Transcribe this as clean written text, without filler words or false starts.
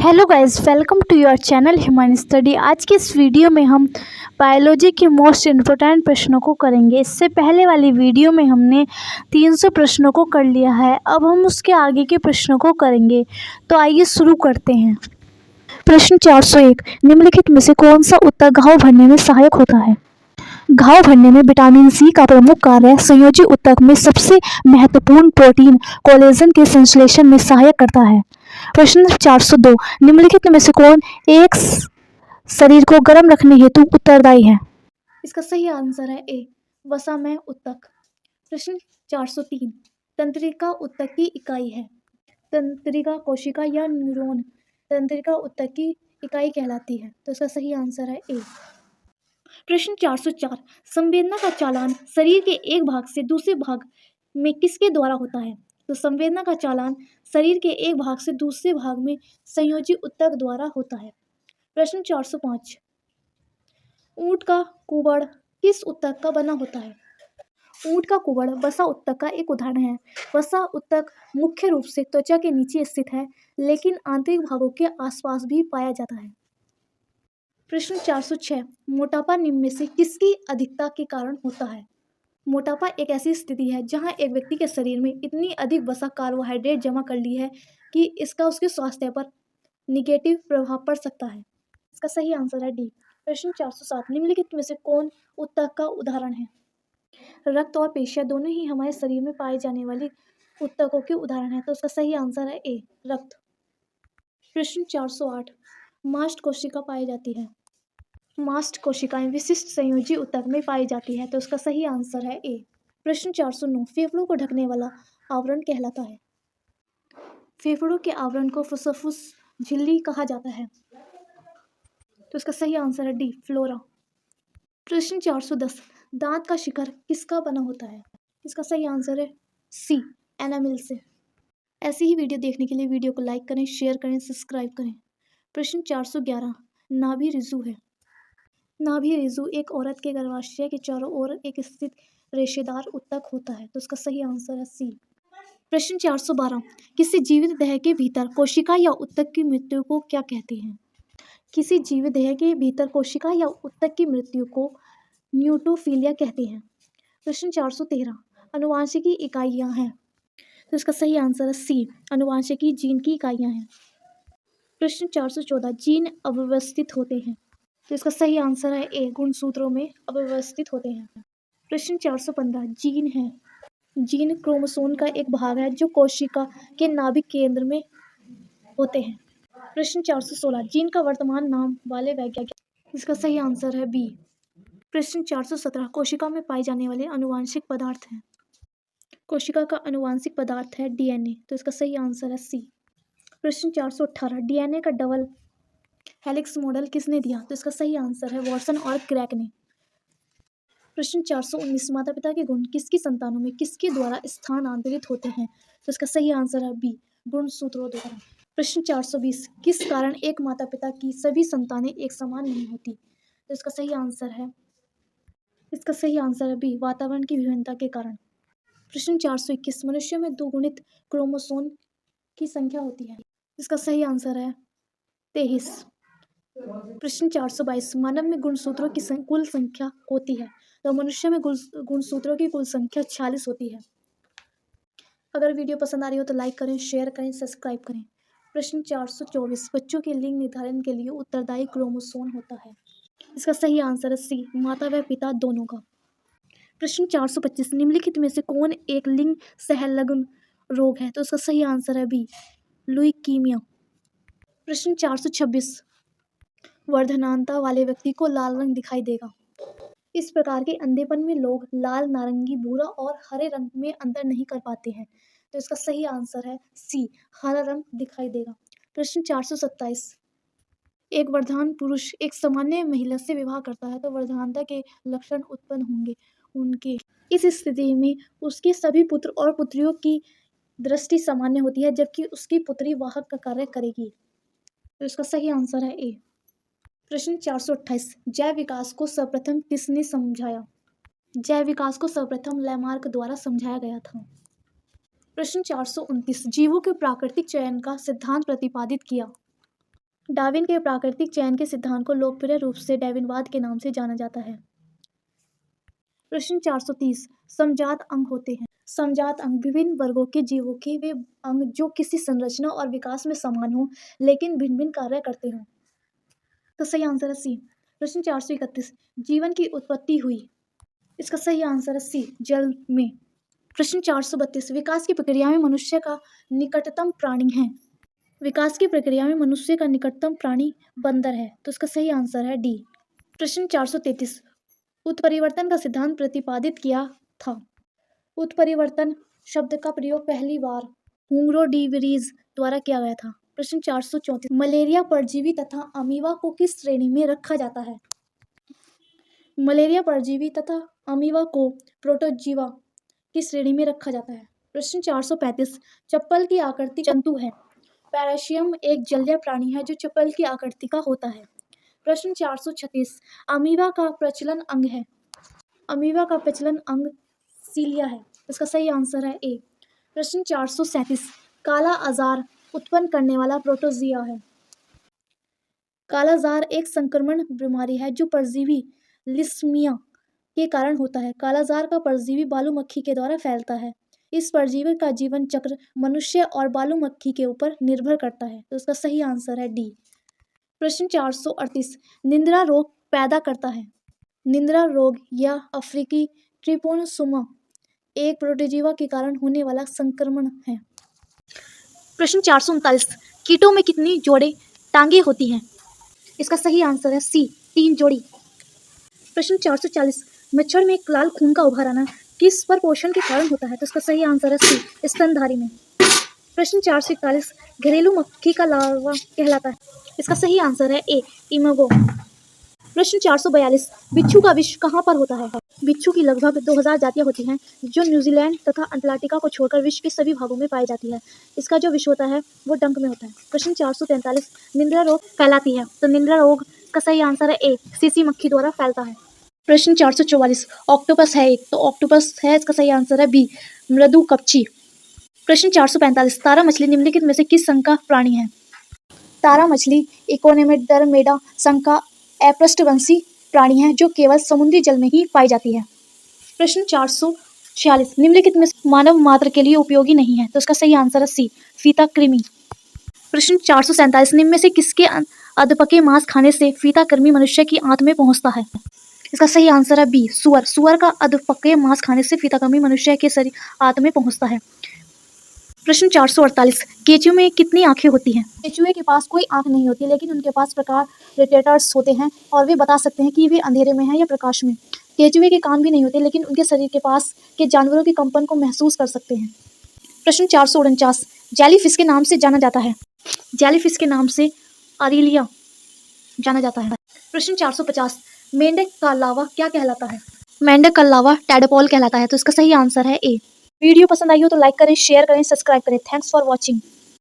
Hello guys, welcome to your channel human study. आज के इस वीडियो में हम बायोलॉजी के मोस्ट इम्पोर्टेंट प्रश्नों को करेंगे। इससे पहले वाली वीडियो में हमने 300 प्रश्नों को कर लिया है। अब हम उसके आगे के प्रश्नों को करेंगे। तो आइए शुरू करते हैं। प्रश्न 401, निम्नलिखित में से कौन सा उत्तर घाव भरने में सहायक होता है? घाव भरने में विटामिन सी का प्रमुख कार्य संयोजी ऊतक में सबसे महत्वपूर्ण प्रोटीन कोलेजन के संश्लेषण में सहायक करता है। प्रश्न 402, निम्नलिखित में से कौन एक शरीर को गर्म रखने हेतु उत्तरदायी है? इसका सही आंसर है ए, वसामय ऊतक। प्रश्न 403, तंत्रिका ऊतक की इकाई है। तंत्रिका कोशिका या न्यूरॉन तंत्रिका ऊतक की इकाई कहलाती है। तो इसका सही आंसर है ए। प्रश्न 404, संवेदना का चालान शरीर के एक भाग से दूसरे भाग में किसके द्वारा होता है? तो संवेदना का चालान शरीर के एक भाग से दूसरे भाग में संयोजी ऊतक द्वारा होता है। प्रश्न 405, ऊंट का कुबड़ किस ऊतक का बना होता है? ऊंट का कुबड़ वसा ऊतक का एक उदाहरण है। वसा ऊतक मुख्य रूप से त्वचा के नीचे स्थित है, लेकिन आंतरिक भागों के आसपास भी पाया जाता है। प्रश्न 406, मोटापा निम्न में से किसकी अधिकता के कारण होता है? मोटापा एक ऐसी स्थिति है जहां एक व्यक्ति के शरीर में इतनी अधिक वसा कार्बोहाइड्रेट जमा कर ली है कि इसका उसके स्वास्थ्य पर निगेटिव प्रभाव पड़ सकता है। इसका सही आंसर है डी। प्रश्न 407, निम्नलिखित में से कौन ऊतक का उदाहरण है? रक्त और पेशियां दोनों ही हमारे शरीर में पाए जाने वाले ऊतकों के उदाहरण है। तो उसका सही आंसर है ए, रक्त। प्रश्न 408, मास्ट कोशिका पाई जाती है। मास्ट कोशिकाएं विशिष्ट संयोजी ऊतक में पाई जाती है। तो उसका सही आंसर है ए। प्रश्न 409, फेफड़ों को ढकने वाला आवरण कहलाता है। फेफड़ों के आवरण को फुफ्फुस झिल्ली कहा जाता है। तो इसका सही आंसर है डी, फ्लोरा। प्रश्न 410, दांत का शिखर किसका बना होता है? इसका सही आंसर है सी, एनामिल से। ऐसी ही वीडियो देखने के लिए वीडियो को लाइक करें, शेयर करें, सब्सक्राइब करें। प्रश्न 411, नाभि रिजु है। नाभि रिजु एक औरत के गर्भाशय के चारों ओर एक स्थित रेशेदार ऊतक होता है। तो उसका सही आंसर है सी। प्रश्न 412, किसी जीवित देह के भीतर कोशिका या ऊतक की मृत्यु को क्या कहते हैं? किसी जीवित देह के भीतर कोशिका या ऊतक की मृत्यु को न्यूट्रोफिलिया कहते हैं। प्रश्न 413, अनुवांशिकी इकाइयां हैं। तो इसका सही आंसर है सी, अनुवांशिकी जीन की इकाइयां हैं। प्रश्न 414, जीन अव्यवस्थित होते हैं। तो इसका सही आंसर है ए, गुणसूत्रों में अव्यवस्थित होते हैं। प्रश्न 415, जीन है। जीन क्रोमोसोम का एक भाग है जो कोशिका के नाभिक केंद्र में होते हैं। प्रश्न 416, जीन का वर्तमान नाम वाले वैज्ञानिक। इसका सही आंसर है बी। प्रश्न 417, कोशिका में पाए जाने वाले अनुवांशिक पदार्थ हैं। कोशिका का अनुवांशिक पदार्थ है डीएनए। तो इसका सही आंसर है सी। प्रश्न 418, डीएनए का डबल हेलिक्स मॉडल किसने दिया? तो इसका सही आंसर है वॉटसन और क्रैक ने। प्रश्न 419, माता पिता के गुण किसकी संतानों में किसके द्वारा स्थानांतरित होते हैं? तो इसका सही आंसर है बी, गुणसूत्रों द्वारा। प्रश्न 420, किस कारण एक माता पिता की सभी संतानें एक समान नहीं होती? तो इसका सही आंसर है बी, वातावरण की विभिन्नता के कारण। प्रश्न 421, मनुष्य में द्विगुणित क्रोमोसोम की संख्या होती है। इसका सही आंसर है 23। प्रश्न 422, मानव में गुणसूत्रों की कुल संख्या होती है। तो मनुष्य में गुणसूत्रों की कुल संख्या 46 होती है। अगर वीडियो पसंद आ रही हो तो लाइक करें, शेयर करें, सब्सक्राइब करें। प्रश्न 424, बच्चों के लिंग निर्धारण के लिए उत्तरदायी क्रोमोसोम होता है। इसका सही आंसर है सी, माता व पिता दोनों का। प्रश्न 425, निम्नलिखित में से कौन एक लिंग सहलग्न रोग है? तो इसका सही आंसर है बी, लुईकीमिया। प्रश्न 426, वर्धमानता वाले व्यक्ति को लाल रंग दिखाई देगा। इस प्रकार के अंधेपन में लोग लाल, नारंगी, भूरा और हरे रंग में अंतर नहीं कर पाते हैं। तो इसका सही आंसर है सी, हरा रंग दिखाई देगा। प्रश्न 427, एक वर्धमान पुरुष एक सामान्य महिला से विवाह करता है तो वर्धमानता के लक्षण उत्पन्न होंगे उनके। इस स्थिति में उसके सभी पुत्र और पुत्रियों की दृष्टि सामान्य होती है, जबकि उसकी पुत्री वाहक का कार्य करेगी। तो इसका सही आंसर है ए। प्रश्न 428, जैव विकास को सर्वप्रथम किसने समझाया? जैव विकास को सर्वप्रथम लैमार्क द्वारा समझाया गया था। प्रश्न 429, जीवों के प्राकृतिक चयन का सिद्धांत प्रतिपादित किया। डार्विन के प्राकृतिक चयन के सिद्धांत को लोकप्रिय रूप से डार्विनवाद के नाम से जाना जाता है। प्रश्न 430 समजात अंग होते हैं। समजात अंग विभिन्न वर्गों के जीवों के वे अंग जो किसी संरचना और विकास में समान हो लेकिन भिन्न भिन्न कार्य करते हों। तो सही आंसर है सी। प्रश्न 431 जीवन की उत्पत्ति हुई। इसका सही आंसर है सी जल में। प्रश्न 432 विकास की प्रक्रिया में मनुष्य का निकटतम प्राणी है। विकास की प्रक्रिया में मनुष्य का निकटतम प्राणी बंदर है, तो इसका सही आंसर है डी। प्रश्न 433 उत्परिवर्तन का सिद्धांत प्रतिपादित किया था। उत्परिवर्तन शब्द का प्रयोग पहली बार हुंगरो डी विरीज द्वारा किया गया था। प्रश्न 434 मलेरिया परजीवी तथा अमीबा को किस श्रेणी में रखा जाता है। मलेरिया परजीवी तथा अमीबा को प्रोटोजीवा की श्रेणी में रखा जाता है। प्रश्न 435 चप्पल की आकृति जंतु है। पैराशियम एक जलीय प्राणी है जो चप्पल की आकृति का होता है। प्रश्न 436 अमीबा का प्रचलन अंग है। अमीबा का प्रचलन अंग सीलिया है। इसका सही आंसर है ए। प्रश्न 437 काला आजार उत्पन्न करने वाला प्रोटोजिया है। कालाजार एक संक्रमण बीमारी है जो परजीवी लिस्मिया के कारण होता है। कालाजार का परजीवी बालू मक्खी के द्वारा फैलता है। इस परजीवी का जीवन चक्र मनुष्य और बालू मक्खी के ऊपर निर्भर करता है, तो इसका सही आंसर है डी। प्रश्न 438 निंद्रा रोग पैदा करता है। निंद्रा रोग या अफ्रीकी ट्रिपोनोसोमा एक प्रोटोजीवा के कारण होने वाला संक्रमण है। प्रश्न 439 कीटों में कितनी जोड़े टांगे होती हैं। इसका सही आंसर है सी 3 जोड़ी। प्रश्न 440 मच्छर में लाल खून का उभर आना किस प्रपोषण के कारण होता है, तो इसका सही आंसर है सी स्तनधारी में। प्रश्न 441 घरेलू मक्खी का लार्वा कहलाता है। इसका सही आंसर है ए इमोगो। प्रश्न 442 बिच्छू का विष कहाँ पर होता है। बिच्छू की लगभग 2000 जातियां होती हैं जो न्यूजीलैंड तथा अंटार्कटिका को छोड़कर विश्व के सभी भागों में पाई जाती है। इसका जो विष होता है वो डंक में होता है। प्रश्न 443 निंद्रा रोग फैलाती है, तो निंद्रा रोग का सही आंसर है ए सीसी मक्खी द्वारा फैलता है। प्रश्न 444 ऑक्टोपस है एक, तो ऑक्टोपस है इसका सही आंसर है बी मृदु कपची। प्रश्न 445 तारा मछली निम्नलिखित में से किस संघ का प्राणी है। तारा मछली इकोनेमिडरमेडा संघ का अपृष्ठवंशी प्राणी है जो केवल समुद्री जल में ही पाई जाती है। प्रश्न 446 निम्नलिखित में मानव मात्र के लिए उपयोगी नहीं है, तो इसका सही आंसर है सी फीता कृमि। प्रश्न 447 निम्न में से किसके अधपके मांस खाने से फीता कृमि मनुष्य की आंत में पहुंचता है। इसका सही आंसर है बी सुअर। सुअर का अधपके मांस खाने से फीता कृमि मनुष्य के शरीर आंत में पहुंचता है। प्रश्न 448 केचुए में कितनी आंखें होती हैं। केचुए के पास कोई आंख नहीं होती, लेकिन उनके पास प्रकाश डिटेक्टर्स होते हैं और वे बता सकते हैं कि वे अंधेरे में हैं या प्रकाश में। केचुए के कान भी नहीं होते, लेकिन उनके शरीर के पास के जानवरों के कंपन को महसूस कर सकते हैं। प्रश्न 449 जेलीफिश के नाम से जाना जाता है। जेलीफिश के नाम से अरिलिया जाना जाता है। प्रश्न 450 मेंढक का लावा क्या कहलाता है। मेंढक का लावा टैडपोल कहलाता है, तो इसका सही आंसर है ए। वीडियो पसंद आई हो तो लाइक करें, शेयर करें, सब्सक्राइब करें। Thanks for watching.